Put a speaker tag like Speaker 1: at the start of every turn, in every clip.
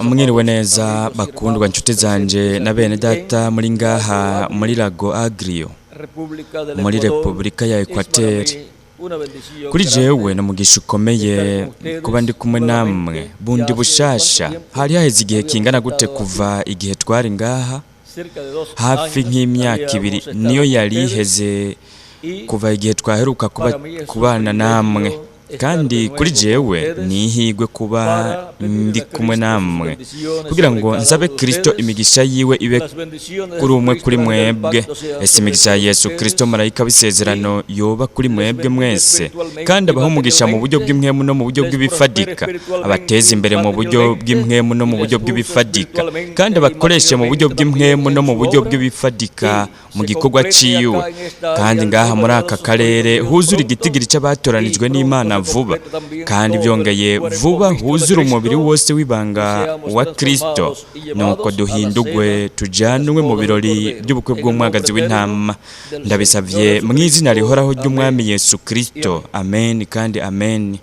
Speaker 1: Mwiriwe neza bakundwa nshuti zanje na bene data muri ngaha muri Lago Agrio muri Repubulika ya Ecuador. Kuri jewe no mugisha ukomeye kuba ndi kumwe namwe bundi bushasha. Hari haheze igihe kingana gute kuva igihe twari ngaha? Hafi nk'imyaka 2 niyo yari iheze kuva igihe twaheruka kubana namwe. Kandi kuri jewe nihigwe kuba ndi kumwe namwe kugira ngo nsabe Kristo imigisha yiwe ibe kuri umwe kuri mwebwe. Ese imigisha ya Yesu Kristo marayika w'isezerano yoba kuri mwebwe mwese, kandi abaho umugisha mu buryo bw'imwemu no mu buryo bw'ibifadika, abateza imbere mu buryo bw'imwemu no mu buryo bw'ibifadika, kandi abakoreshe mu buryo bw'imwemu no mu buryo bw'ibifadika mu gikorwa ciwe. Kandi ngaha muri aka karere huzura igitigiri cy'abatoranijwe n'Imana vuba, kandi byongeye vuba huzura umubiri wose w'ibanga wa Kristo, nuko duhindugwe tujanwe mu birori by'ubukwe bw'umwagazi w'intama. Ndabisavye mu izina rihoraho ry'umwami Yesu Kristo, amen kandi amen.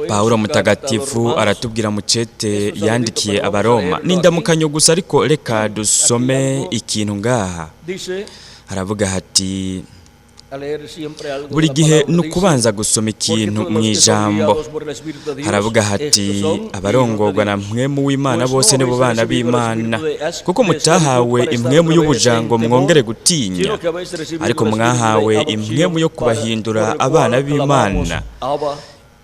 Speaker 1: Paulo mutagatifu aratubwira mu cete yandikiye Abaroma. Nindamukanyo gusa ariko reka dusome ikintu ngaha. Haravuga hati buri gihe nukubanza gusoma ikintu mu ijambo. Haravuga hati abarongorwa na mwemu w'Imana bose nibo bana b'Imana, kuko mutahawe imwemu y'ubujango mwongere gutinya, ariko mwahawe imwemu yo kubahindura abana b'Imana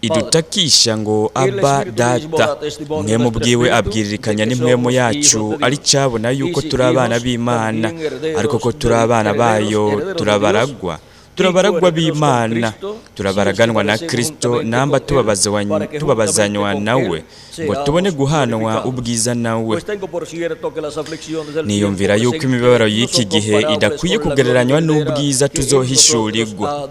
Speaker 1: idutakisha ngo aba data. Mwemu bwiwe abwiririkanya n'imwemu yacu ari cyabona yuko turi abana b'Imana, ariko ko turi abana bayo turabaragwa b'Imana, turabaraganwa na Kristo, namba tubabazanywa nawe ngo tubone guhanwa ubwiza nawe. Niyumvira yuko imibabaro y'iki gihe idakwiye kugereranywa n'ubwiza tuzohishurirwa,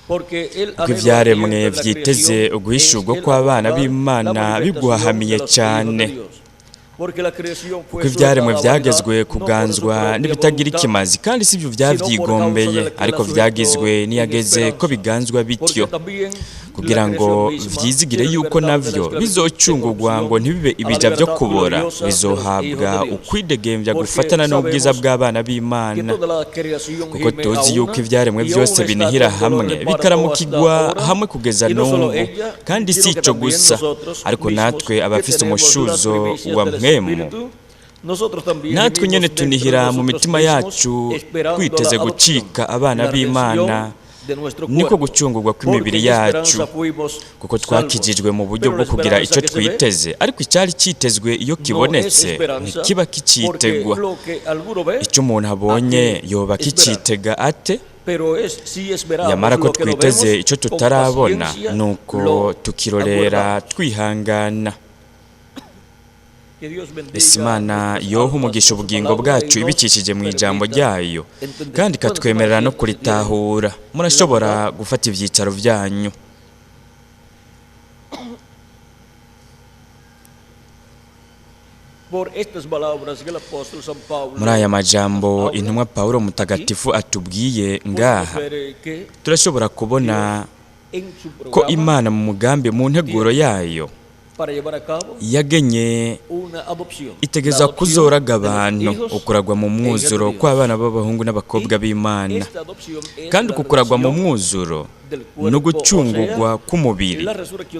Speaker 1: kuko ivyaremwe vyiteze uguhishurwa kw'abana b'Imana biguhahamiye cyane. Kuko ivyaremwe vyagezwe kuganzwa n'ibitagira ikimazi, kandi sivyo vyavyigombeye, ariko vyagizwe niyageze ko biganzwa bityo, kugira ngo vyizigire yuko navyo bizocungurwa ngo ntibibe ibija vyo kubora, bizohabwa ukwidegembya gufatana n'ubwiza bw'abana b'Imana. Kuko tuzi yuko ivyaremwe vyose binihira hamwe bikaramukigwa hamwe kugeza n'ubu, kandi si ico gusa, ariko natwe abafise umushuzo wa natwe nyene tunihira mu mitima yacu twiteze gucika abana b'Imana, niko gucungurwa kw'imibiri yacu, kuko twakijijwe mu buryo bwo kugira icyo twiteze, ariko icyari cyitezwe iyo kibonetse ntikiba kicitegwa. Icyo umuntu abonye yoba kicitega ate? Yamara ko twiteze icyo tutarabona, nuko tukirorera twihangana. Ese Imana yoha umugisha ubugingo bwacu ibikishije mu ijambo ryayo, kandi katwemerera no kuritahura. Murashobora gufata ivyicaro vyanyu. Muri aya majambo intumwa Paulo mutagatifu atubwiye ngaha, turashobora kubona ko Imana mu mugambi mu nteguro yayo yagenye itegeza kuzoraga abantu ukuragwa mu mwuzuro kw'abana b'abahungu n'abakobwa b'Imana, kandi kukuragwa mu mwuzuro no gucungurwa k'umubiri,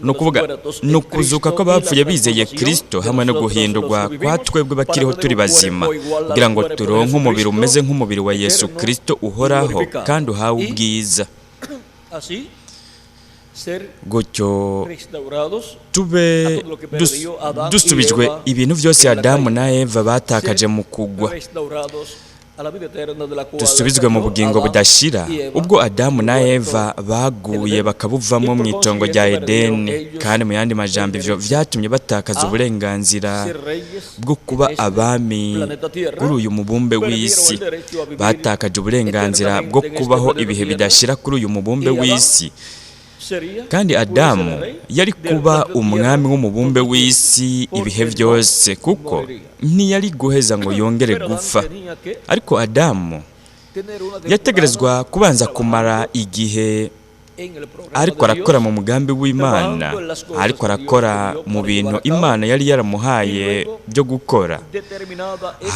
Speaker 1: no kuvuga no kuzuka ko bapfuye bizeye Kristo, hamwe no guhindurwa kwa twebwe bakiriho turi bazima, kugira ngo turonke umubiri umeze nk'umubiri wa Yesu Kristo uhoraho kandi uhawe ubwiza. Gutyo tube dusubijwe ibintu byose Adamu na Eva batakaje mu kugwa, dusubizwe mu bugingo budashira ubwo Adamu na Eva baguye bakabuvamo mu itongo rya Edeni. Kandi mu yandi majambo ivyo vyatumye batakaza uburenganzira bwo kuba abami kuri uyu mubumbe w'isi, batakaje uburenganzira bwo kubaho ibihe bidashira kuri uyu mubumbe w'isi. Kandi Adamu yari kuba umwami w'umubumbe w'isi ibihe byose, kuko ntiyari guheza ngo yongere gupfa. Ariko Adamu yategerezwa kubanza kumara igihe ariko arakora mu mugambi w'Imana, ariko arakora mu bintu Imana yari yaramuhaye byo gukora.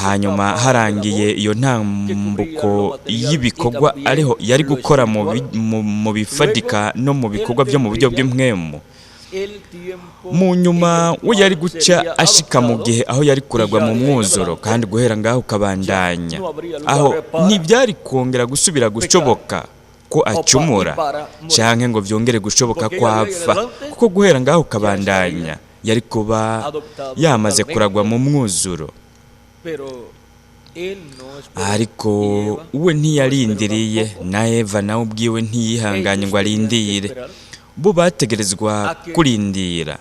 Speaker 1: Hanyuma harangiye iyo ntambuko y'ibikorwa ariho yari gukora mu bifadika no mu bikorwa byo mu buryo bw'impwemu. Mu nyuma we yari guca ashika mu gihe aho yari kuragwa mu mwuzuro, kandi guhera ngaho ukabandanya aho ntibyari kongera gusubira gushoboka ko acumura canke ngo vyongere gushoboka ko apfa, kuko guhera ngaho ukabandanya yari kuba yamaze kuragwa mu mwuzuro. Ariko we ntiyarindiriye, na Eva nawe ubwiwe ntiyihanganye ngo arindire. Bo bategerezwa kurindira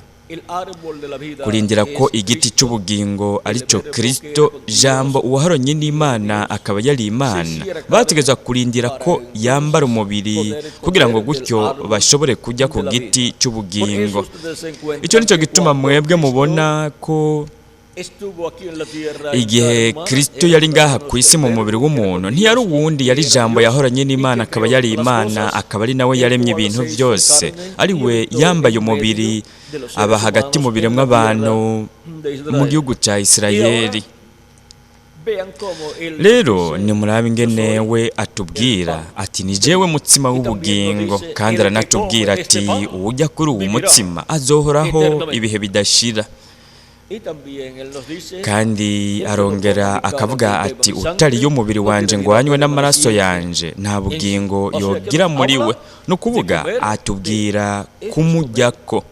Speaker 1: ko igiti cy'ubugingo arico Kristo jambo uwaharonye n'Imana akaba yari Imana. Bategerezwa kurindira ko yambara umubiri kugira ngo gutyo bashobore kujya ku giti cy'ubugingo. Icyo nico gituma mwebwe mubona ko igihe Kristo yari ngaha ku isi mu mubiri w'umuntu, ntiyari uwundi, yari jambo yahoranye n'Imana akaba yari Imana, akaba ari nawe yaremye ibintu byose. Ari we yambaye umubiri aba hagati mu biremwa abantu mu gihugu cya Isirayeli. Rero nimurabe ingene we atubwira ati ni jewe mutsima w'ubugingo, kandi aranatubwira ati ujya kuri uwo mutsima azohoraho ibihe bidashira. Kandi arongera akavuga ati utari y'umubiri wanje ngo wanywe n'amaraso yanje nta bugingo yogira muri we. No kuvuga atubwira kumujyako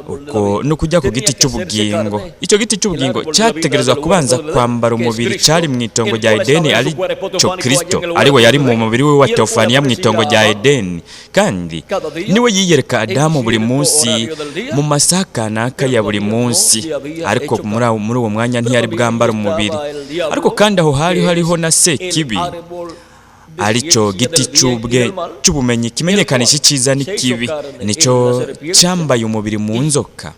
Speaker 1: uko no kujya ku giti cy'ubugingo. Icyo giti cy'ubugingo cyategerezwa kubanza kwambara umubiri, cyari mu itongo rya Edeni, ari cyo Kristo, ari we yari mu mubiri we wa teofaniya mu itongo rya Edeni, kandi niwe yiyereka Adamu buri munsi mu masaha kanaka ya buri munsi. Ariko muri uwo mwanya ntiyari bwambara umubiri. Ariko kandi aho hariho na Sekibi, arico giti cy'ubumenyi kimenyekanisha icyiza n'ikibi, nico cyambaye umubiri mu nzoka.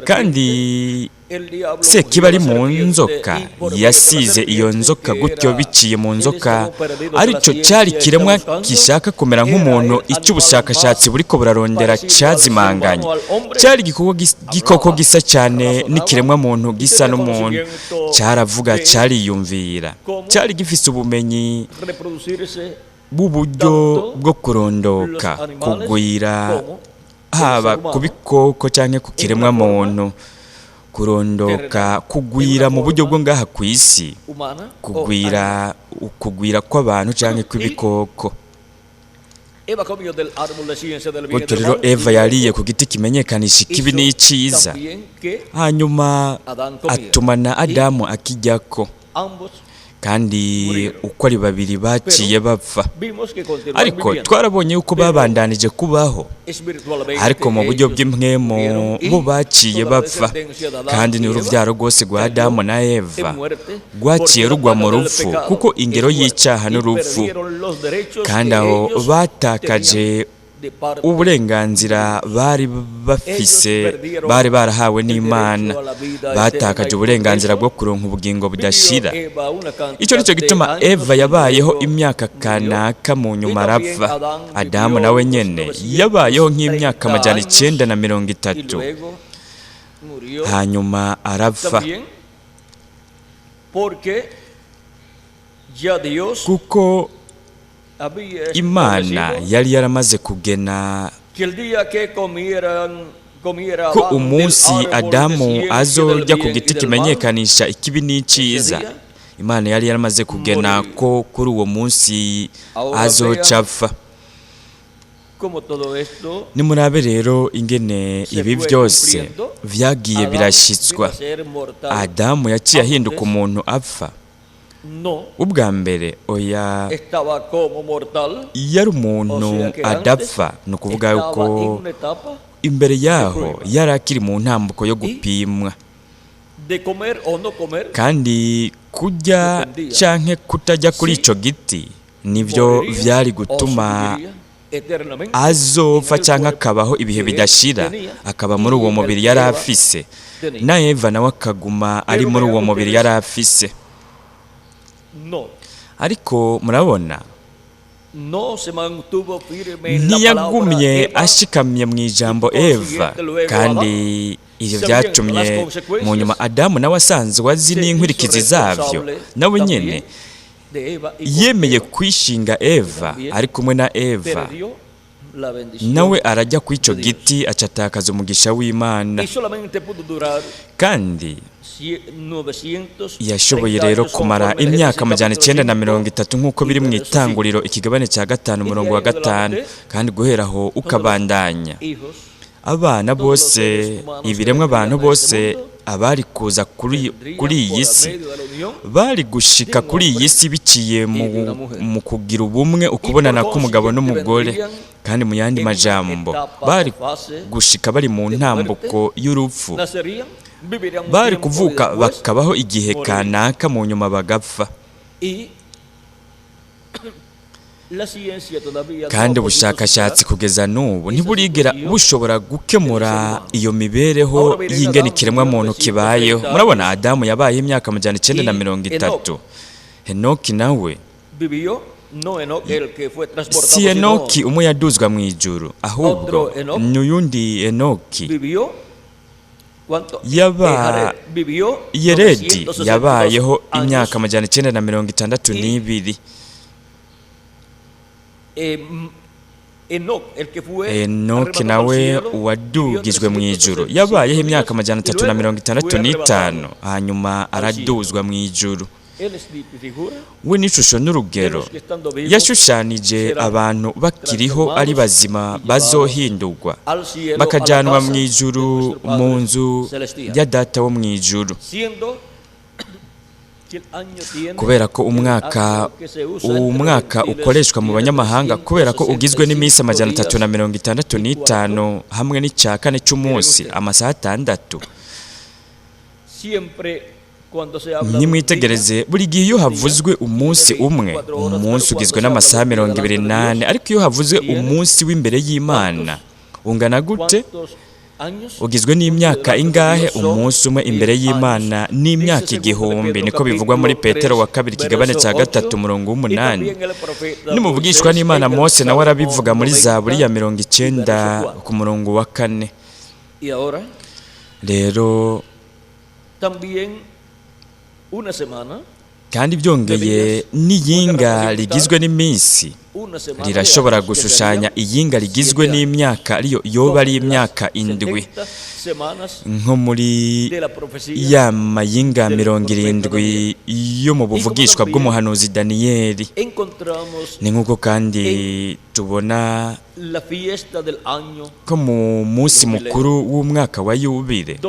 Speaker 1: Kandi Sekibi ari mu nzoka yasize iyo nzoka gutyo biciye mu nzoka, arico cyari kiremwa gishaka kumera nk'umuntu, icy'ubushakashatsi buriko burarondera cyazimanganye. Cyari gikoko gisa cyane n'ikiremwa muntu gisa n'umuntu, cyaravuga, cyariyumvira, cyari gifise ubumenyi bw'uburyo bwo kurondoka, kugwira, haba ku bikoko cyangwa ku kiremwa muntu, kurondoka, kugwira mu buryo bwo ngaha ku isi, kugwira kw'abantu cyangwa kw'ibikoko. Gutyo rero Eva yariye ku giti kimenyekanisha ikibi n'icyiza, hanyuma atuma na Adamu akijyako, kandi uko ari babiri baciye bapfa. Ariko twarabonye yuko babandanije kubaho, ariko mu buryo bw'impwemu bo baciye bapfa, kandi n'urubyaro rwose rwa Adamu na Eva rwaciye rugwa mu rupfu, kuko ingero y'icyaha n'urupfu, kandi aho batakaje uburenganzira bari bafise, bari barahawe n'Imana, batakaje uburenganzira bwo kuronka ubugingo budashira. Icyo nicyo gituma Eva yabayeho imyaka kanaka, mu nyuma arapfa. Adamu nawe nyene yabayeho nk'imyaka 930, hanyuma arapfa, kuko Imana yari yaramaze kugena ko umunsi Adamu azorya ku giti kimenyekanisha ikibi n'icyiza. Imana yari yaramaze kugena ko kuri uwo munsi azoca apfa. Nimurabe rero ingene ibi byose vyagiye birashyitswa. Adamu yaciye ahinduka umuntu apfa. Ubwa mbere oya, yari umuntu adapfa, ni ukuvuga yuko imbere yaho yari akiri mu ntambuko yo gupimwa, kandi kujya canke kutajya kuri ico giti nivyo vyari gutuma azopfa canke akabaho ibihe bidashira, akaba muri uwo mubiri yari afise, na Eva nawe akaguma ari muri uwo mubiri yari afise. Ariko murabona ntiyagumye ashikamye mu ijambo Eva, kandi ivyo byatumye mu nyuma Adamu nawe asanzwe azi n'inkurikizi zavyo, nawe nyene yemeye kwishinga Eva, ari kumwe na Eva nawe arajya ku ico giti acatakaza umugisha w'Imana, kandi yashoboye rero kumara imyaka 930 nk'uko biri mu Itanguriro ikigabane cya 5:5, kandi guheraho ukabandanya abana bose, ibiremwa abantu bose abari kuza kuri iyi si bari gushika kuri iyi si biciye mu kugira ubumwe, ukubonana k'umugabo n'umugore, kandi mu yandi majambo bari gushika bari mu ntambuko y'urupfu, bari kuvuka bakabaho igihe kanaka mu nyuma bagapfa, kandi ubushakashatsi kugeza n'ubu ntiburigera bushobora gukemura iyo mibereho y'ingene ikiremwa muntu kibayeho. Murabona Adamu yabaye imyaka 930, Henoki nawe si Henoki umwe yaduzwa mu ijuru, ahubwo n'uyundi Henoki Yeredi yabayeho imyaka 962. Enoki nawe wadugijwe mu ijuru yabayeho imyaka 365, hanyuma araduzwa mu ijuru. We n'ishusho n'urugero yashushanije abantu bakiriho ari bazima bazohindurwa bakajanwa mu ijuru, mu nzu ya Data wo mu ijuru, kubera ko umwaka ukoreshwa mu banyamahanga, kubera ko ugizwe n'iminsi 365 hamwe n'icya kane cy'umunsi, amasaha 6. Nimwitegereze buri gihe iyo havuzwe umunsi umwe, umunsi ugizwe n'amasaha 28, ariko iyo havuzwe umunsi w'imbere y'Imana ungana gute? Ugizwe n'imyaka ingahe? Umunsi umwe imbere y'Imana n'imyaka 1000, niko bivugwa muri Petero wa 2 ikigabane cya 3:8. Nimuvugishwa n'Imana Mose nawe arabivuga muri Zaburi ya 90:4. Rero kandi byongeye n'iyinga rigizwe n'iminsi rirashobora gushushanya iyinga rigizwe n'imyaka, ariyo yoba ari imyaka 7, nko muri ya mayinga 70 yo mu buvugishwa bw'umuhanuzi Daniyeli. Ni nk'uko kandi tubona ko mu munsi mukuru w'umwaka wa Yubile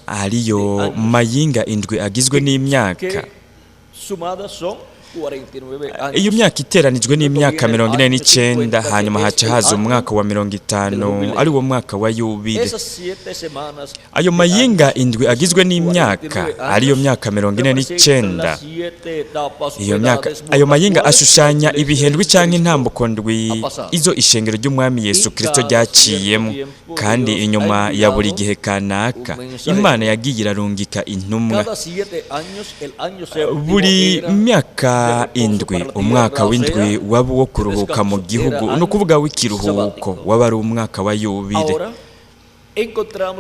Speaker 1: ariyo mayinga 7 agizwe n'imyaka, iyo myaka iteranijwe n'imyaka 49, hanyuma haca haza umwaka wa 50 ari wo mwaka wa Yubile. Ayo mayinga 7 agizwe n'imyaka ariyo myaka 49, ayo mayinga ashushanya ibihendwi cyangwa intambuko ndwi izo ishengero ry'umwami Yesu Kristo ryaciyemo, kandi inyuma ya buri gihe kanaka Imana yagiye irarungika intumwa. Buri myaka 7, umwaka w'indwi waba wo kuruhuka mu gihugu, no kuvuga w'ikiruhuko waba ari umwaka wa Yubile.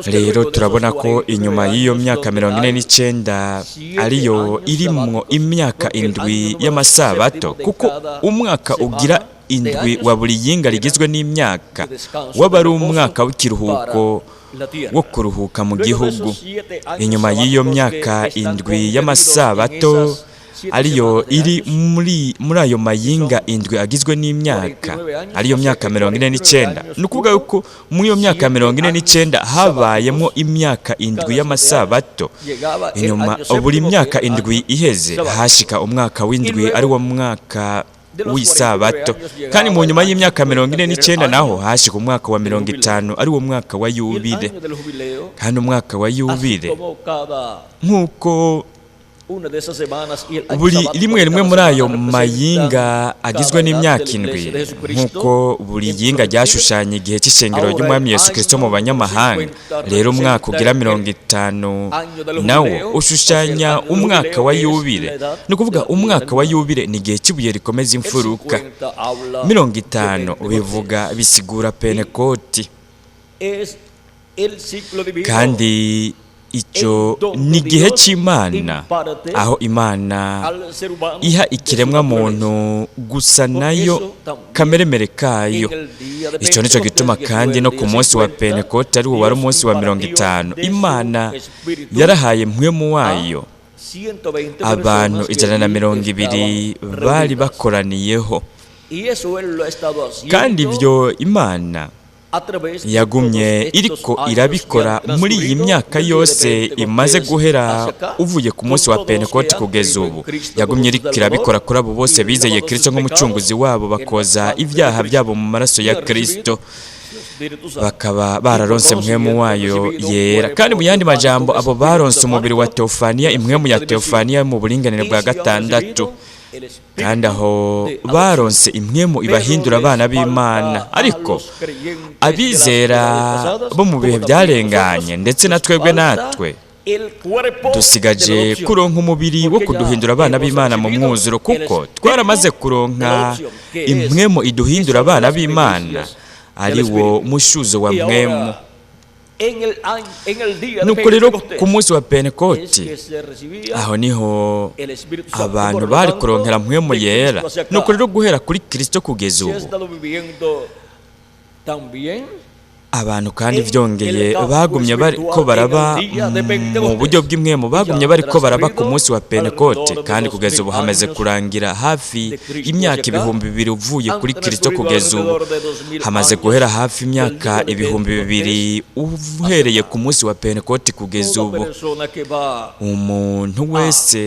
Speaker 1: Rero turabona ko inyuma y'iyo myaka 49 ariyo irimwo imyaka 7 y'amasabato, kuko umwaka ugira 7 wa buri yinga rigizwe n'imyaka waba ari umwaka w'ikiruhuko wo kuruhuka mu gihugu. Inyuma y'iyo myaka 7 y'amasabato ariyo iri muri ayo mayinga 7 agizwe n'imyaka ariyo myaka 49. Nukuvuga yuko muri iyo myaka 49 habayemo imyaka 7 y'amasabato. Inyuma buri myaka 7 iheze hashika umwaka w'indwi ari wo mwaka w'isabato, kandi mu nyuma y'imyaka 49 naho hashika umwaka wa 50 ari wo mwaka wa Yubile. Kandi umwaka wa Yubile nk'uko buri rimwe muri ayo mayinga agizwe n'imyaka indwi, nk'uko buri yinga ryashushanya igihe cy'ishengero ry'umwami Yesu Kristo mu banyamahanga. Rero umwaka ugira 50 nawo ushushanya umwaka wa yubile. Ni ukuvuga umwaka wa yubile ni igihe cy'ibuye rikomeza imfuruka. 50 bivuga bisigura Pentekoti, kandi icyo ni igihe cy'Imana, aho Imana iha ikiremwa muntu gusa nayo kameremere kayo. Icyo nicyo gituma kandi no ku munsi wa Pentekoti ari wo wari umunsi wa 50, Imana yarahaye mpwemu wayo abantu 120 bari bakoraniyeho, kandi ibyo Imana yagumye iriko irabikora muri iyi myaka yose imaze guhera uvuye ku munsi wa Pentekoti kugeza ubu. Yagumye iriko irabikora kuri abo bose bizeye Kristo nk'umucunguzi wabo, bakoza ibyaha byabo mu maraso ya Kristo, bakaba bararonse mpwemu wayo yera. Kandi mu yandi majambo, abo baronse umubiri wa teofaniya, impwemu ya teofaniya mu buringanire bwa 6, kandi aho baronse impwemu ibahindura abana b'Imana. Ariko abizera bo mu bihe byarenganye ndetse na twebwe natwe dusigaje kuronka umubiri wo kuduhindura abana b'Imana mu mwuzuro, kuko twaramaze kuronka impwemu iduhindura abana b'Imana, ari wo mushuzo wa mpwemu. Nuko rero ku munsi wa Pentekoti, aho niho abantu bari kuronkera mpwemu yera. Nuko rero guhera kuri Kristo kugeza ubu, abantu kandi vyongeye bagumye bariko baraba mu buryo bw'imwemu, bagumye bariko baraba ku munsi wa Pentekoti, kandi kugeza ubu hamaze kurangira hafi imyaka 2000 uvuye kuri Kristo kugeza ubu. Hamaze guhera hafi imyaka 2000 uhereye ku munsi wa Pentekoti kugeza ubu. Umuntu wese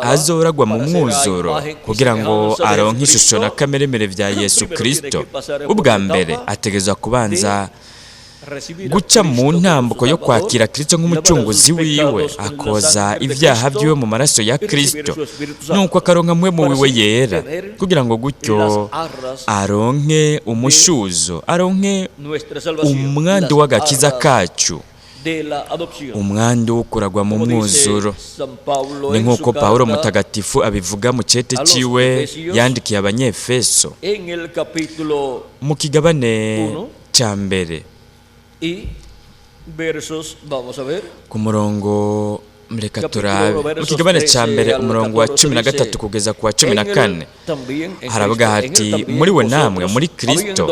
Speaker 1: azoragwa mu mwuzuro kugira ngo aronke ishusho na kameremere vya Yesu Kristo, ubwa mbere ategezwa kubanza guca mu ntambuko yo kwakira Kristo nk'umucunguzi wiwe, akoza ibyaha byiwe mu maraso ya Kristo, nuko akaronka mpwemu wiwe yera, kugira ngo gutyo aronke umushuzo, aronke umwandu w'agakiza kacu, umwandu wo kuragwa mu mwuzuro. Ni nk'uko Pawulo mutagatifu abivuga mu cete ciwe yandikiye Abanyefeso mu kigabane cya mbere ku murongo, mureka turabe mu kigabane cya mbere umurongo wa 13 kugeza ku wa 14, haravuga hati: muri we namwe muri Kristo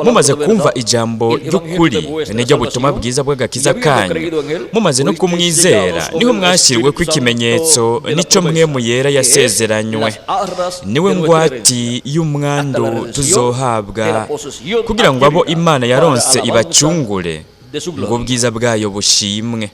Speaker 1: mumaze kumva ijambo ry'ukuri, n'iryo butumwa bwiza bw'agakiza kanyu, mumaze no kumwizera, niho mwashiriwe ko ikimenyetso nico mpwemu yera yasezeranywe, niwe ngwati y'umwandu tuzohabwa, kugira ngo abo Imana yaronse ibacungure ngo ubwiza bwayo bushimwe.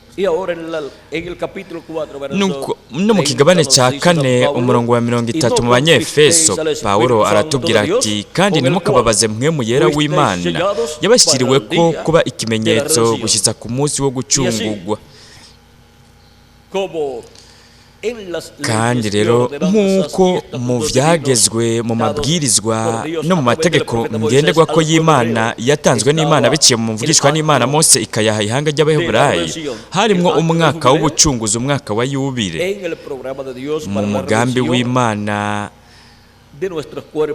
Speaker 1: No mu kigabane cya 4 umurongo wa 30 mu Banyefeso, Pawulo aratubwira ati: kandi ntimukababaze mpwemu yera w'Imana yabashyiriwe ko kuba ikimenyetso gushyitsa ku munsi wo gucungurwa. Kandi rero nk'uko mu byagezwe mu mabwirizwa no mu mategeko ngenderwa ko y'Imana yatanzwe n'Imana biciye mu mvugishwa n'Imana Mose ikayaha ihanga ry'Abaheburayi, harimwo umwaka w'ubucunguzi, umwaka wa yubile. Mu mugambi w'Imana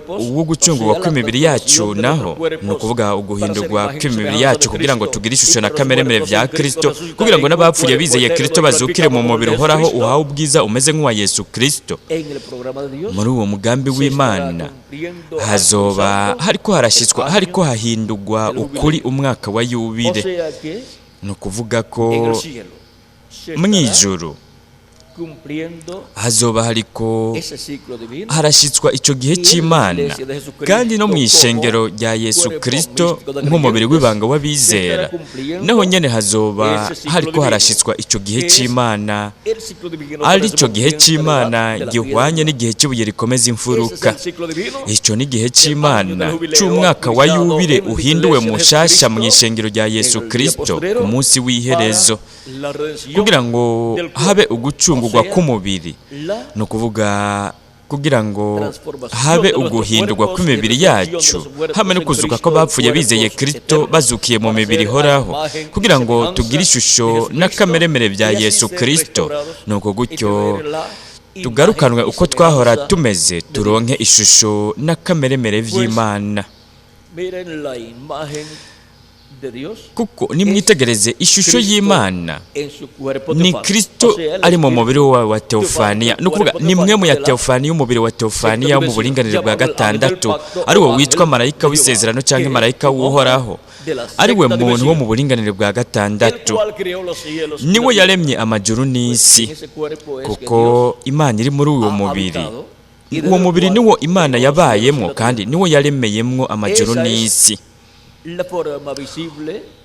Speaker 1: uwo gucungurwa kw'imibiri yacu naho ni ukuvuga uguhindurwa kw'imibiri yacu kugira ngo tugire ishusho na kameremere vya Kristo, kugira ngo n'abapfuye bizeye Kristo bazukire mu mubiri uhoraho uhawe ubwiza umeze nk'uwa Yesu Kristo. Muri uwo mugambi w'Imana hazoba hariko hahindurwa ukuri umwaka wa yubile. Ni ukuvuga ko mw'ijuru hazoba harashyitswa icyo gihe cy'Imana, kandi no mu ishengero rya Yesu Kristo nk'umubiri w'ibanga w'abizera naho nyene hazoba harashyitswa icyo gihe cy'Imana, ari cyo gihe cy'Imana gihwanye n'igihe cy'ibuye rikomeza imfuruka. Icyo ni igihe cy'Imana cy'umwaka wa yubile uhinduwe mu nshasha mu ishengero rya Yesu Kristo ku munsi w'iherezo, kugira ngo habe ugucunga uguhingurwa k'umubiri, no kuvuga kugira ngo habe uguhindurwa kw'imibiri yacu hamwe no kuzuka ko bapfuye bizeye Kristo bazukiye mu mibiri ihoraho, kugira ngo tugire ishusho n'akameremere bya Yesu Kristo, nuko gutyo tugarukanwe uko twahora tumeze, turonke ishusho n'akameremere vy'Imana. Kuko nimwitegereze ishusho y'Imana ni Kristo ari mu mubiri wa Teofaniya, no kuvuga ni mwe mu ya Teofaniya, umubiri wa Teofaniya mu buringanire bwa gatandatu, ari wo witwa marayika w'isezerano cyangwa marayika w'uhoraho, ari we muntu wo mu buringanire bwa gatandatu, niwe yaremye amajuru n'isi. Kuko Imana iri muri uwo mubiri, uwo mubiri niwo Imana yabayemo kandi niwo yaremeyemwo amajuru n'isi.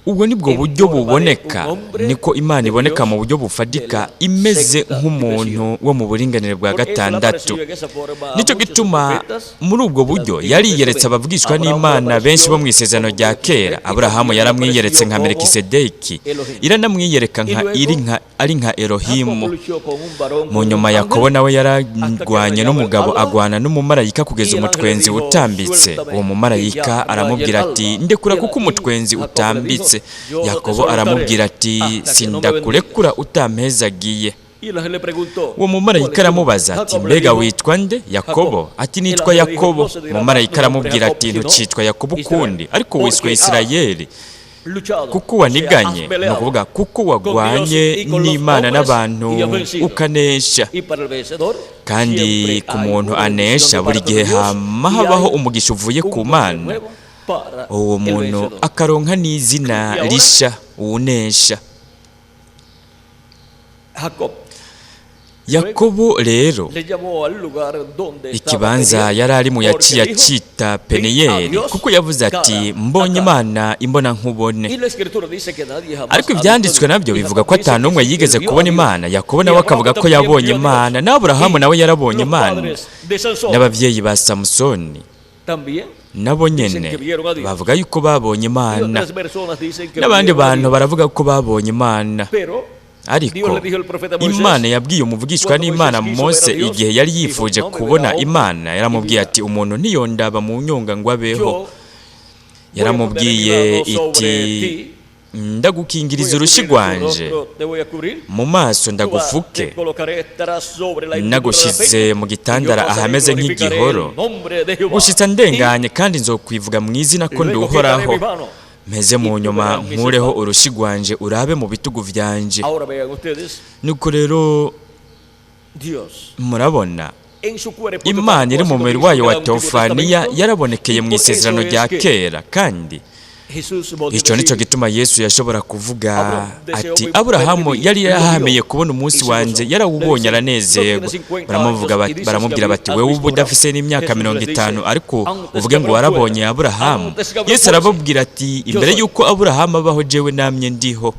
Speaker 1: Ubwo nibwo buryo buboneka, niko Imana iboneka mu buryo bufadika, imeze nk'umuntu wo mu buringanire bwa gatandatu. Nicyo gituma muri ubwo buryo yariyeretse abavugishwa n'Imana benshi bo mu isezerano rya kera. Aburahamu yaramwiyeretse nka Melikisedeki, iranamwiyereka ari nka Elohimu. Mu nyuma Yakobo nawe yaragwanye n'umugabo, agwana n'umumarayika kugeza umutwenzi utambitse. Uwo mumarayika aramubwira ati ndekura kuko umutwenzi utambitse. Yakobo aramubwira ati sindakurekura utampezagiye. Uwo mumarayika aramubaza ati mbega witwa nde? Yakobo ati nitwa Yakobo. Umumarayika aramubwira ati ntukitwa Yakobo ukundi, ariko wiswe Isirayeli, kuko waniganye, no kuvuga kuko wagwanye n'Imana n'abantu ukanesha. Kandi ku muntu anesha buri gihe hama habaho umugisha uvuye ku Mana, uwo muntu akaronka n'izina risha, uwunesha. Yakobo rero ikibanza yari ari mu yaciye acita Peniyeli, kuko yavuze ati mbonye Imana imbona nkubone. Ariko ibyanditswe nabyo bivuga ko atanu umwe yigeze kubona Imana. Yakobo nawe akavuga ko yabonye Imana, na Aburahamu nawe yarabonye Imana, n'ababyeyi ba Samusoni nabo nyene bavuga yuko babonye Imana, n'abandi bantu baravuga ko babonye Imana. Ariko Imana yabwiye umuvugishwa n'Imana Mose igihe yari yifuje kubona Imana, yaramubwiye ati umuntu ntiyondaba mu nyonga ngo abeho. Yaramubwiye iti ndagukingiriza urushi rwanje mu maso, ndagufuke, nagushize mu gitandara ahameze nk'igihoro, gushitsa ndenganye, kandi nzokwivuga mu izina ko ndi Uhoraho. Meze mu nyuma nkureho urushi rwanje urabe mu bitugu vyanje. Nuko rero murabona Imana iri mu mubiri wayo wa Teofaniya yarabonekeye mu isezerano rya kera, kandi icyo nicyo gituma Yesu yashobora kuvuga ati Aburahamu yari yahameye kubona umunsi wanje, yarawubonye aranezerwa. Baramubwira bati wewe ubu udafise n'imyaka 50, ariko uvuge ngo warabonye Aburahamu. Yesu arababwira ati imbere yuko Aburahamu abaho jewe namye ndiho.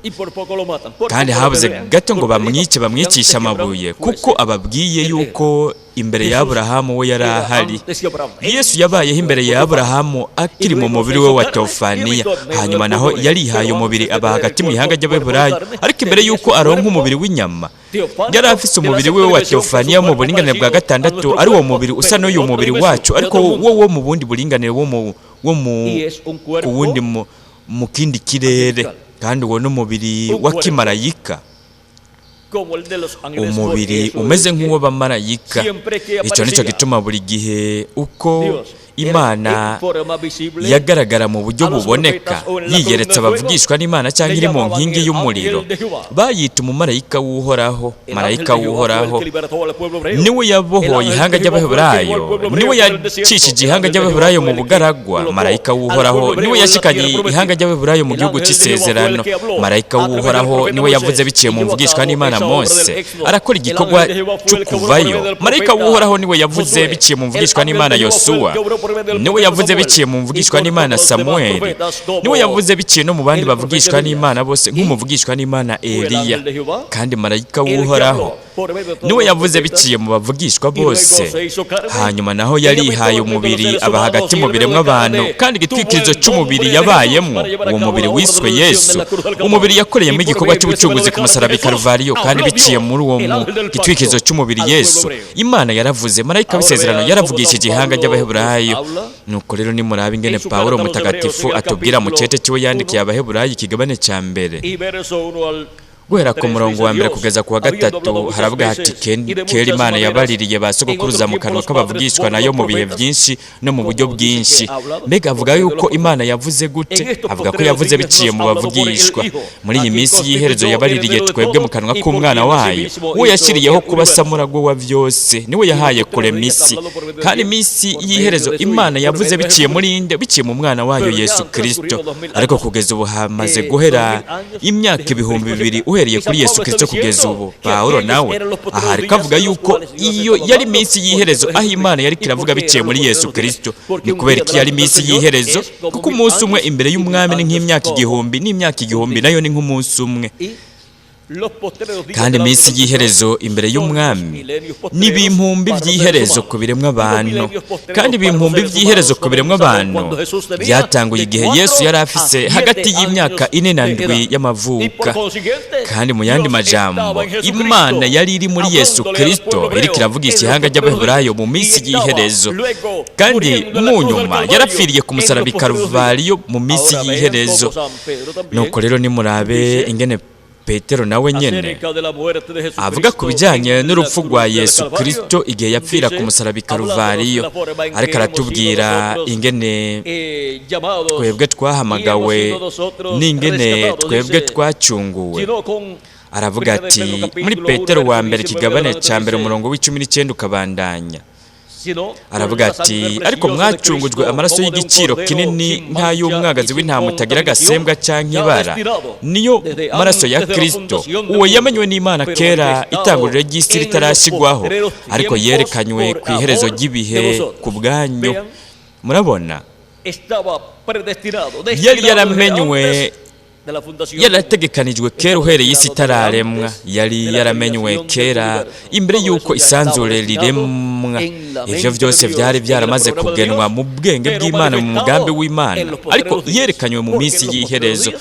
Speaker 1: Kandi habuze gato ngo bamwicisha amabuye, kuko ababwiye yuko imbere ya Aburahamu we yari ahari. Yesu yabayeho imbere ya Aburahamu akiri mu mubiri we wa Teofaniya, hanyuma naho yarihaye umubiri aba hagati mu ihanga ry'Abaheburayo. Ariko imbere yuko aronka umubiri w'inyama, yari afise umubiri we wa Teofaniya mu buringanire bwa gatandatu, ari wo mubiri usa n'uyu mubiri wacu, ariko wo mu bundi buringanire, kuwundi mu kindi kirere, kandi uwo n'umubiri wa kimarayika, umubiri umeze nk'uwo bamarayika. Icyo nicyo gituma buri gihe uko Imana yagaragara mu buryo buboneka, yiyeretse abavugishwa n'Imana cyangwa iri mu nkingi y'umuriro, bayita umumarayika w'Uhoraho. Marayika w'Uhoraho niwe yabohoye ihanga ry'Abaheburayo, niwe yacishije ihanga ry'Abaheburayo mu bugaragwa. Marayika w'Uhoraho niwe yashikanye ihanga ry'Abaheburayo mu gihugu cy'isezerano. Marayika w'Uhoraho niwe yavuze biciye mu mvugishwa n'Imana Mose arakora igikorwa cyo kuvayo. Marayika w'Uhoraho niwe yavuze biciye mu mvugishwa n'Imana Yosuwa, niwe yavuze biciye mu mvugishwa n'Imana Samueli, niwe yavuze biciye no mu bandi bavugishwa n'Imana bose nk'umuvugishwa n'Imana Eliya. Kandi marayika w'Uhoraho niwe yavuze biciye mu bavugishwa bose. Hanyuma naho yarihaye umubiri aba hagati mu biremwa abantu, kandi igitwikirizo cy'umubiri yabayemo, uwo mubiri wiswe Yesu, umubiri yakoreyemo igikorwa cy'ubucunguzi ku musaraba i Karuvariyo. Kandi biciye muri uwo gitwikirizo cy'umubiri Yesu, Imana yaravuze, marayika w'isezerano yaravugishije ihanga ry'Abaheburayo. Nuko rero nimuraba ingene Pawulo mutagatifu atubwira mu cete cyiwe yandikiye Abaheburayo ikigabane cya mbere, guhera ku murongo wa mbere kugeza ku wa gatatu, haravuga hati kera Imana yabaririye ba sogokuruza mu kanwa k'abavugishwa nayo mu bihe byinshi no mu buryo bwinshi. Mbega avuga yuko Imana yavuze gute? Avuga ko yavuze biciye mu bavugishwa. Muri iyi minsi y'iherezo yabaririye twebwe mu kanwa k'umwana wayo, uwo yashyiriyeho kuba samuragwa wa byose, niwe yahaye kurema isi. Kandi iminsi y'iherezo Imana yavuze biciye muri nde? Biciye mu mwana wayo Yesu Kristo. Ariko kugeza ubu hamaze guhera imyaka ibihumbi 2000 uhereye kuri Yesu Kristo kugeza ubu. Pawulo nawe ahari kavuga yuko iyo yari minsi y'iherezo, aho Imana yari kiravuga biciye muri Yesu Kristo. Ni kubera ko yari minsi y'iherezo, kuko umunsi umwe imbere y'umwami ni nk'imyaka igihumbi, n'imyaka igihumbi nayo ni nk'umunsi umwe. Kandi iminsi y'iherezo imbere y'umwami ni ibihumbi by'iherezo ku biremwa abantu. Kandi ibihumbi by'iherezo ku biremwa abantu byatanguye igihe Yesu yari afise hagati y'imyaka 4 na 7 y'amavuka. Kandi mu yandi majambo, Imana yari iri muri Yesu Kristo iriko iravugisha ihanga ry'Abaheburayo mu minsi y'iherezo. Kandi mu nyuma yarapfiriye ku musaraba i Karuvariyo mu minsi y'iherezo. Nuko rero nimurabe ingene Petero nawe nyene avuga ku bijyanye n'urupfu rwa Yesu Kristo igihe yapfira ku musaraba i Karuvariyo, ariko aratubwira ingene twebwe twahamagawe n'ingene twebwe twacunguwe. Aravuga ati muri Petero wa mbere ikigabane cya mbere umurongo w'19 ukabandanya, aravuga ati ariko mwacungujwe amaraso y'igiciro kinini nk'ay'umwagazi w'intama utagira agasembwa cyangwa ibara, niyo maraso ya Kristo, uwo yamenywe n'Imana kera itanguriro ry'isi ritarashyirwaho, ariko yerekanywe ku iherezo ry'ibihe ku bwanyu. Murabona, yari yaramenywe, yarategekanijwe kera uhereye isi itararemwa. Yari yaramenywe kera imbere y'uko isanzure riremwa. Ivyo byose byari byaramaze kugenwa mu bwenge bw'Imana, mu mugambi w'Imana, ariko yerekanywe mu minsi y'iherezo.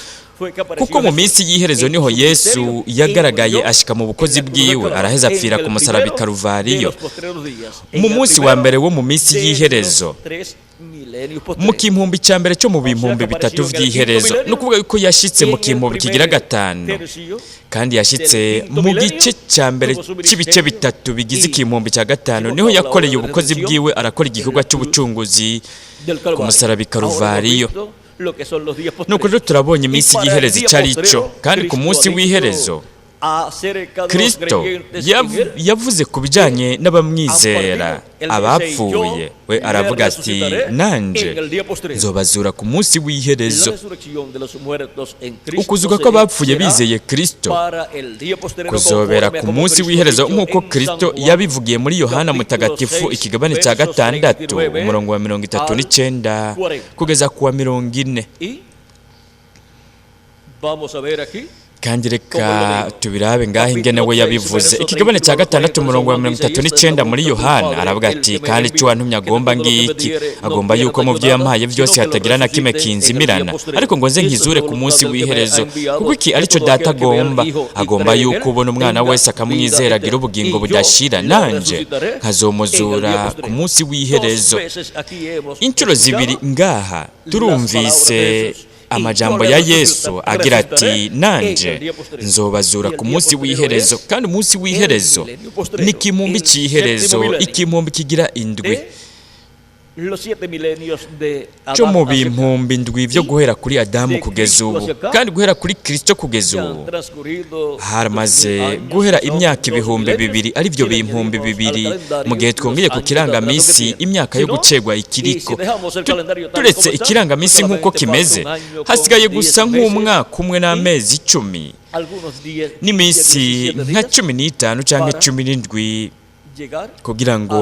Speaker 1: Kuko mu minsi y'iherezo niho Yesu yagaragaye ashika mu bukozi bwiwe, araheza apfira ku musaraba i Karuvariyo. Mu munsi wa mbere wo mu minsi y'iherezo, mu kimpumbi cya mbere cyo mu bihumbi 3 by'iherezo, no kuvuga yuko yashitse mu kimpumbi kigira 5, kandi yashitse mu gice cya mbere cy'ibice 3 bigize ikimpumbi cya 5, niho yakoreye ubukozi bwiwe, arakora igikorwa cy'ubucunguzi ku musaraba i Karuvariyo. Nuko rero turabonye iminsi y'iherezo icyo ari cyo. Kandi ku munsi w'iherezo Kristo yavuze ku bijyanye n'abamwizera, abapfuye. We aravuga ati nanje nzobazura ku munsi w'iherezo. Ukuzuka kw'abapfuye bizeye Kristo kuzobera ku munsi w'iherezo, nk'uko Kristo yabivugiye muri Yohana mutagatifu ikigabane cya 6 umurongo wa 39 kugeza ku wa 40. Kandi reka tubirabe ngaho ingene we yabivuze. Ikigabane cya 6 umurongo wa 39 muri Yohana aravuga ati kandi cyo wantumye agomba ngiki, agomba yuko mu byo yampaye byose hatagira na kimwe kinzimirana, ariko ngo nze nkizure ku munsi w'iherezo. Kuko iki ari cyo data agomba yuko ubona umwana wese akamwizera agira ubugingo budashira, nanje nkazomuzura ku munsi w'iherezo. Inshuro zibiri ngaha turumvise amajambo ya Yesu agira ati nanje nzobazura ku munsi w'iherezo. Kandi umunsi w'iherezo ni ikimpumbi cy'iherezo, ikimpumbi kigira 7 cyo mu bihumbi 7 byo guhera kuri Adamu kugeza ubu. Kandi guhera kuri Kristo kugeza ubu haramaze guhera imyaka 2000, ari byo bihumbi 2 mu gihe twongeye ku kirangamisi imyaka yo gucegwa ikiriko. Turetse ikirangamisi nk'uko kimeze, hasigaye gusa nk'umwaka umwe n'amezi 10 n'iminsi nka 15 cyangwa 17 kugira ngo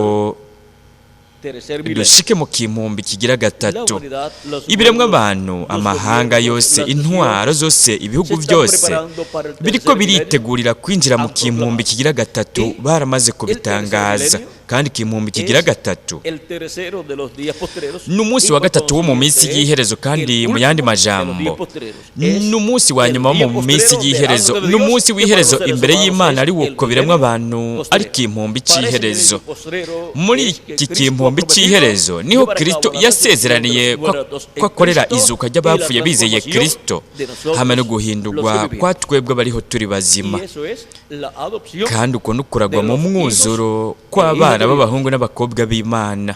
Speaker 1: dushike mu kimpumbi kigira gatatu. Ibiremwa abantu, amahanga yose, intwaro zose, ibihugu byose biriko biritegurira kwinjira mu kimpumbi kigira gatatu, baramaze kubitangaza. Kandi kimpumbi kigira gatatu n'umunsi wa gatatu wo mu minsi y'iherezo, kandi mu yandi majambo n'umunsi wa nyuma wo mu minsi y'iherezo, n'umunsi w'iherezo imbere y'Imana, ari wo ko biremwa abantu ari kimpumbi cy'iherezo. Muri iki kimpumbi cy'iherezo niho Kristo yasezeraniye ko akorera izuka ry'abapfuye bizeye Kristo, hamwe no guhindurwa kwa twebwe bariho turi bazima. Kandi uko nukuragwa mu mwuzuro kw'abana b'abahungu n'abakobwa b'Imana.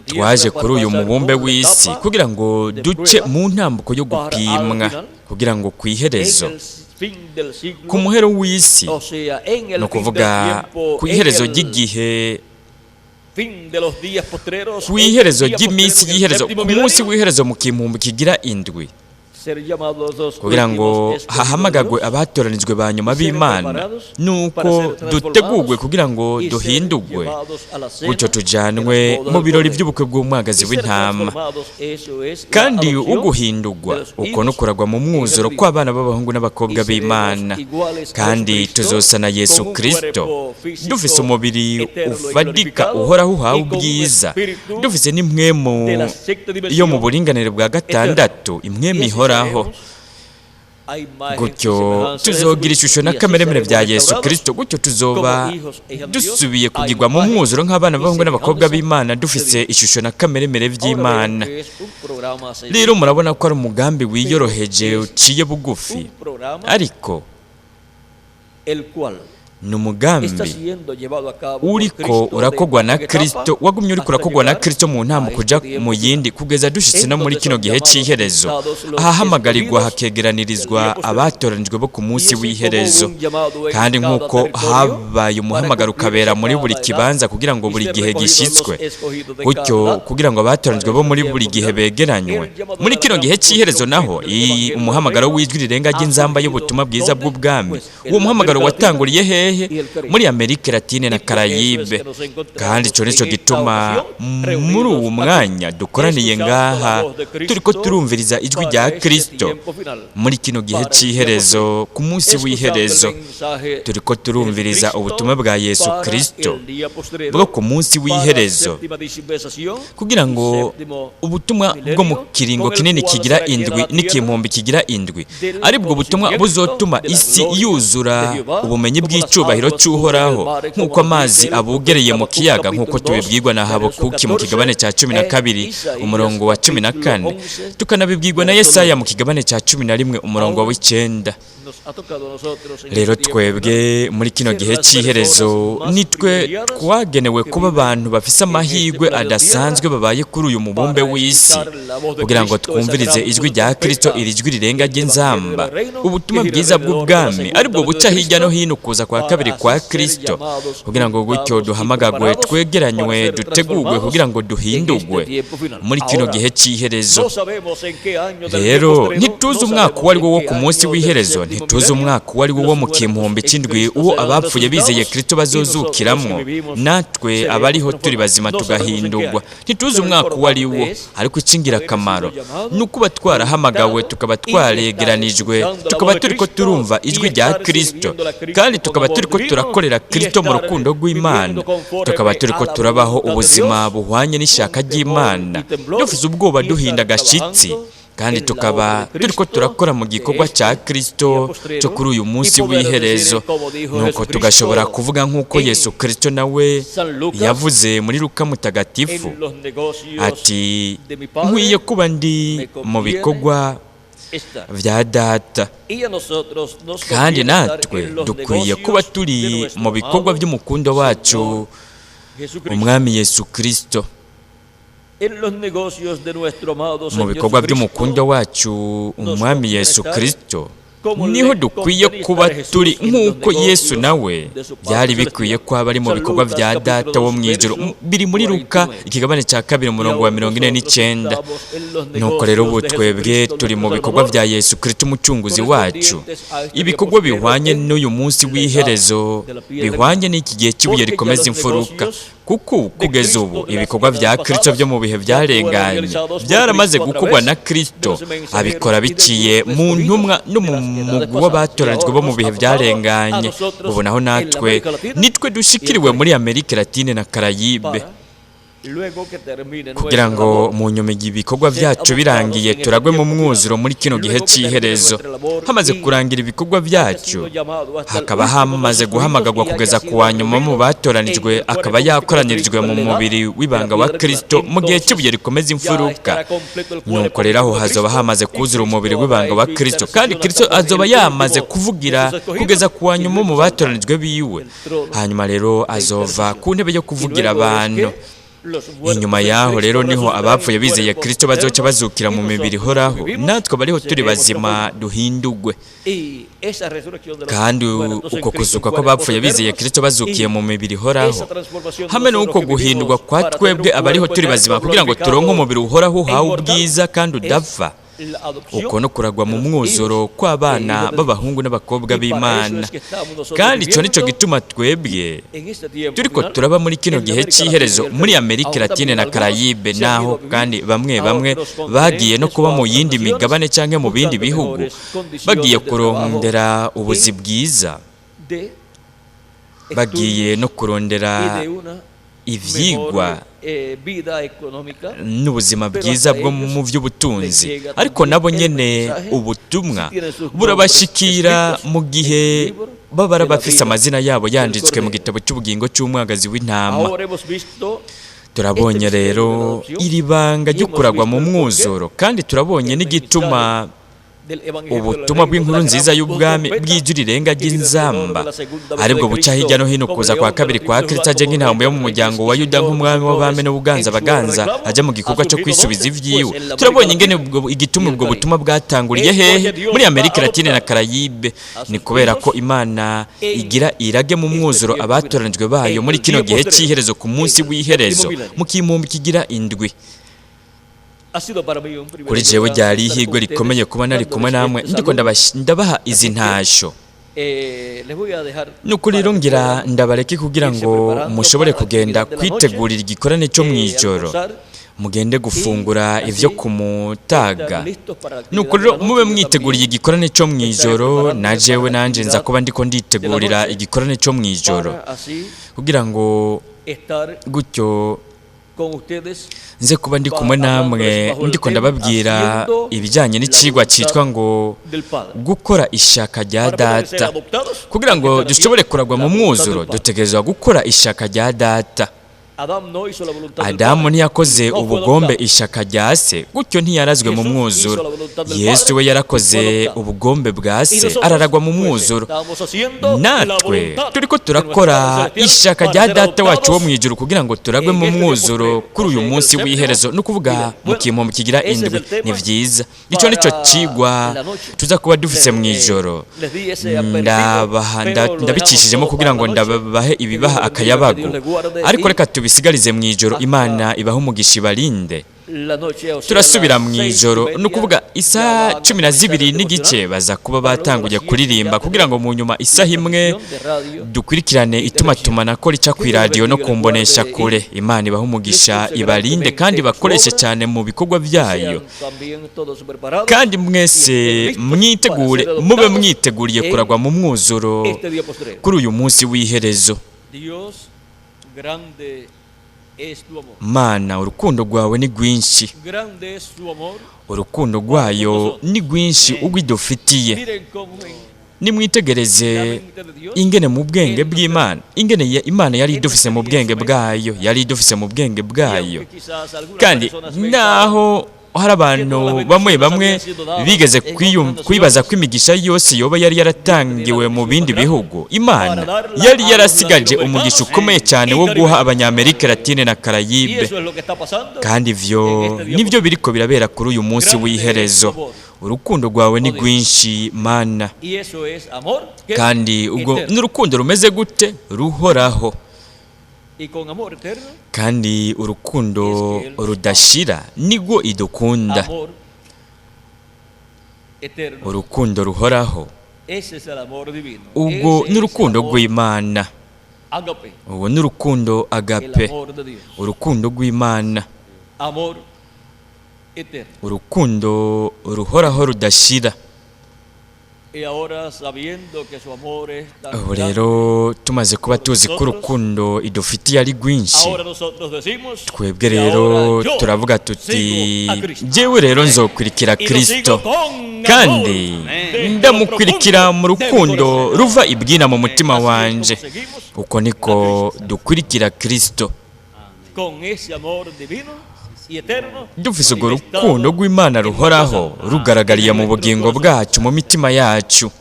Speaker 1: Twaje kuri uyu mubumbe w'isi kugira ngo duce mu ntambuko yo gupimwa, kugira ngo kwiherezo, ku muhero w'isi, no kuvuga ku iherezo ry'igihe, ku iherezo ry'iminsi y'iherezo, ku munsi w'iherezo mu kimpumbi kigira indwi, kugira ngo hahamagagwe abatoranijwe ba nyuma b'Imana, nuko dutegurwe kugira ngo duhindurwe, gutyo tujanwe mu birori by'ubukwe bw'umwagazi w'intama. Kandi uguhindurwa uko no kuragwa mu mwuzuro kw'abana b'abahungu n'abakobwa b'Imana. Kandi tuzosa na Yesu Kristo, dufise umubiri ufadika uhoraho uhawe ubwiza, dufise n'impwemu yo mu buringanire bwa gatandatu, impwemu ihoraho. Gutyo tuzogira ishusho na kameremere bya Yesu Kristo, gutyo tuzoba dusubiye kugirwa mu mwuzuro nk'abana b'abahungu n'abakobwa b'Imana, dufise ishusho na kameremere by'Imana. Rero murabona ko ari umugambi wiyoroheje uciye bugufi, ariko ni umugambi uriko urakogwa na Kristo, wagumye uriko urakogwa na Kristo mu ntambuko kuja mu yindi, kugeza dushitse no muri kino gihe cy'iherezo, ahahamagarirwa hakegeranirizwa abatoranijwe bo ku munsi w'iherezo. Kandi nk'uko habaye umuhamagaro ukabera muri buri kibanza kugira ngo buri gihe gishitswe, gutyo kugira ngo abatoranijwe bo muri buri gihe begeranywe, muri kino gihe cy'iherezo naho umuhamagaro w'ijwi rirenga ry'inzamba y'ubutumwa bwiza bw'ubwami. Uwo muhamagaro watanguriye he? Muri Amerika Latine na Karayibe. Kandi ico nico gituma muri uwo mwanya dukoraniye ngaha turiko turumviriza ijwi rya Kristo muri kino gihe cy'iherezo, ku munsi w'iherezo turiko turumviriza ubutumwa bwa Yesu Kristo bwo ku munsi w'iherezo, kugira ngo ubutumwa bwo mu kiringo kinini kigira indwi n'ikimpumbi kigira indwi aribwo butumwa buzotuma isi yuzura ubumenyi bw'icubahiro cy'uhoraho, nk'uko amazi abugereye mu kiyaga, nk'uko tubibwirwa na Habakuki mu kigabane cya 12 umurongo wa 14, tukanabibwirwa na Yesaya mu kigabane cya 11 umurongo wa 9. Rero twebwe muri kino gihe cy'iherezo nitwe twagenewe kuba abantu bafise amahirwe adasanzwe babaye kuri uyu mubumbe w'isi, kugira ngo twumvirize ijwi rya Kristo, iri jwi rirenga ry'inzamba, ubutumwa bwiza bw'ubwami, aribwo buca hirya no hino kuza kwa kabiri kwa Kristo, kugira ngo gutyo duhamagagwe, twegeranywe, dutegurwe kugira ngo duhindurwe muri kino gihe cy'iherezo. Rero ntituzi umwaka uwo ari wo ku munsi w'iherezo, ntituzi umwaka uwo ari wo mu kimpumbi cy'indwi, uwo abapfuye bizeye Kristo bazozukiramwo, natwe abariho turi bazima tugahindurwa. Ntituzi umwaka uwo ari wo, ariko ic'ingirakamaro ni ukuba twarahamagawe, tukaba twaregeranijwe, tukaba turiko turumva ijwi rya Kristo, kandi tukaba turiko turakorera Kristo mu rukundo rw'Imana, tukaba turiko turabaho ubuzima buhwanye n'ishaka ry'Imana, dufise ubwoba duhinda agashitsi, kandi tukaba turiko turakora mu gikorwa cya Kristo cyo kuri uyu munsi w'iherezo. Nuko tugashobora kuvuga nk'uko Yesu Kristo nawe yavuze muri Luka mutagatifu ati, nkwiye kuba ndi mu bikorwa vya Data. Kandi natwe dukwiye kuba turi mu bikorwa by'umukundo wacu umwami Yesu Kristo. Mu bikorwa by'umukundo wacu umwami Yesu Kristo niho dukwiye kuba turi, nk'uko Yesu nawe byari bikwiye ko aba ari mu bikorwa vya Data wo mw'ijuru, biri muri Luka ikigabane cya 2 umurongo wa 49. Nuko rero ubu twebwe turi mu bikorwa vya Yesu Kristo umucunguzi wacu, ibikorwa bihwanye n'uyu munsi w'iherezo, bihwanye n'iki gihe cy'ibuye rikomeza imfuruka, kuko kugeza ubu ibikorwa bya Kristo byo mu bihe byarenganye byaramaze gukorwa na Kristo, abikora biciye mu ntumwa no mu mugwi w'abatoranijwe bo mu bihe byarenganye. Ubu naho natwe nitwe dushikiriwe muri Amerika Latine na Karayibe, kugira ngo mu nyuma ibikorwa byacu birangiye turagwe mu mwuzuro muri kino gihe cy'iherezo. Hamaze kurangira ibikorwa byacu, hakaba hamaze guhamagagwa kugeza ku wa nyuma mu batoranijwe, akaba yakoranyirijwe mu mubiri w'ibanga wa Kristo mu gihe cy'ibuye rikomeza imfuruka. Nuko rero aho hazoba hamaze kuzura umubiri w'ibanga wa Kristo, kandi Kristo azoba yamaze kuvugira kugeza ku wa nyuma mu batoranijwe biwe. Hanyuma rero azova ku ntebe yo kuvugira abantu. Inyuma yaho rero niho abapfuye bizeye Kristo bazoca bazukira mu mibiri ihoraho, natwe bariho turi bazima duhindugwe. Kandi uko kuzuka ko bapfuye bizeye Kristo bazukiye mu mibiri ihoraho, hamwe n'uko guhindurwa kwa twebwe abariho turi bazima kugira ngo turonke umubiri uhoraho uhawe ubwiza kandi udapfa, uko no kuragwa mu mwuzuro kw'abana b'abahungu n'abakobwa b'Imana. Kandi ico nico gituma twebwe turiko turaba muri kino gihe cy'iherezo muri Amerika Latine na Karayibe, naho kandi bamwe bagiye no kuba mu yindi migabane canke mu bindi bihugu, bagiye kurondera ubuzi bwiza, bagiye no kurondera ivyigwa n'ubuzima bwiza bwo mu by'ubutunzi. Ariko nabo nyene ubutumwa burabashikira mu gihe baba bafise amazina yabo yanditswe mu gitabo cy'ubugingo cy'umwagazi w'intama. Turabonye rero iri banga ryo kuragwa mu mwuzuro, kandi turabonye n'igituma ubutumwa bw'inkuru nziza y'ubwami bw'ijwi rirenga ry'inzamba aribwo buca hirya no hino kuza kwa kabiri kwa Kristo aje nk'intambwe yo mu muryango wa Yuda nk'umwami w'abami n'ubuganza baganza aja mu gikorwa cyo kwisubiza ivyiwe. Turabonye ingene igituma ubwo butumwa bwatanguriye hehe muri Amerika Latine na Karayibe. Ni kubera ko Imana igira irage mu mwuzuro abatoranijwe bayo muri kino gihe cy'iherezo, ku munsi w'iherezo mu kimumbi kigira indwi. Kuri jewe ryari ihigwe rikomeye kuba nari kumwe namwe ndiko ndabaha izi ntasho. Nuko rero ngira ndabareke kugira ngo mushobore kugenda kwitegurira igikorane cyo mwijoro, mugende gufungura ivyo kumutaga. Nuko rero mube mwiteguriye igikorane cyo mwijoro, na jewe nanje nza kuba ndiko nditegurira igikorane cyo mwijoro, kugira ngo gutyo nze kuba ndi kumwe namwe ndiko ndababwira ibijyanye n'icigwa cyitwa ngo gukora ishaka rya data. Kugira ngo dushobore kuragwa mu mwuzuro dutegerezwa gukora ishaka rya data. Adamu ntiyakoze ubugombe ishaka rya se, gutyo ntiyarazwe mu mwuzuro. Yesu we yarakoze ubugombe bwa se araragwa mu mwuzuro. Natwe turiko turakora ishaka rya data wacu wo mwijuru kugira ngo turagwe mu mwuzuro kuri uyu munsi w'iherezo, no kuvuga mu kimumbi kigira indwi. Ni vyiza, ico nico cigwa tuza kuba dufise mwijoro. Ndabicishijemo kugira ngo ndabahe ibibaha akayabago, ariko reka bisigarize mwijoro. Imana ibaho umugisha ibarinde. Turasubira mwijoro, no kuvuga isaha 12 n'igice baza kuba batanguye kuririmba, kugira ngo mu nyuma isaha imwe dukurikirane itumatumana ko rica ku radio no kumbonesha kure. Imana ibaho umugisha ibarinde kandi bakoreshe cyane mu bikorwa byayo. Kandi mwese mwitegure, mube mwiteguriye kuragwa mu mwuzuro kuri uyu munsi w'iherezo. Mana, urukundo rwawe ni rwinshi, urukundo rwayo ni rwinshi ugwidufitiye. Nimwitegereze ingene mu bwenge bw'Imana, ingene Imana yari idufise mu bwenge bwayo, yari idufise mu bwenge bwayo. Kandi naho hari abantu bamwe bigeze kwibaza ko imigisha yose yoba yari yaratangiwe mu bindi bihugu, Imana yari yarasigaje umugisha ukomeye cyane wo guha abanyamerika Latine na Karayibe. Kandi ivyo nivyo biriko birabera kuri uyu munsi w'iherezo. Urukundo rwawe ni rwinshi Mana, kandi ubwo n'urukundo rumeze gute? Ruhoraho. Kandi urukundo rudashira nigwo idukunda. Urukundo ruhoraho, ubwo n'urukundo rw'Imana. uwo ni urukundo agape, urukundo rw'Imana, urukundo ruhoraho rudashira. Ubu rero tumaze kuba tuzi ko urukundo idufitiye ari rwinshi, twebwe rero turavuga tuti jewe rero nzokurikira Kristo, kandi ndamukurikira mu rukundo ruva ibwina mu mutima wanje. Uko niko dukurikira Kristo, dufise urwo rukundo rw'Imana ruhoraho rugaragariye mu bugingo bwacu, mu mitima yacu.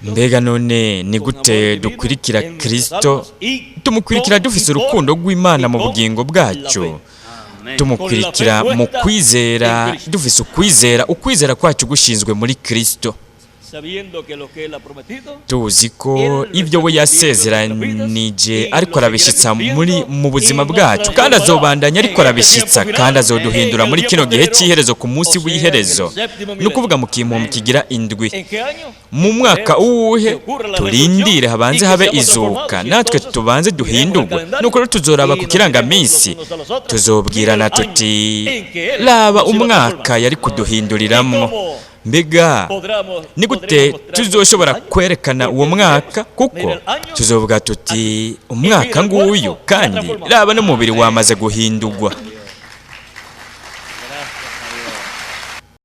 Speaker 1: Mbega none ni gute dukurikira Kristo? Tumukurikira dufise urukundo rw'Imana mu bugingo bwacu, tumukurikira mu kwizera, dufise ukwizera kwacu gushinzwe muri Kristo, tuzi ko ibyo we yasezeranije ariko arabishitsa mu buzima bwacu, kandi azobandanya ariko arabishitsa, kandi azoduhindura muri kino gihe cy'iherezo, ku munsi w'iherezo, ni ukuvuga mu kimpumyi kigira indwi. Mu mwaka uwuhe? Turindire habanze habe izuka, natwe tubanze duhindurwe. Nuko rero tuzoraba ku kirangaminsi, tuzobwirana tuti raba umwaka yari kuduhinduriramwo. Mbega ni gute tuzoshobora kwerekana uwo mwaka? Kuko tuzovuga tuti umwaka nguyu, kandi raba n'umubiri wamaze guhindurwa.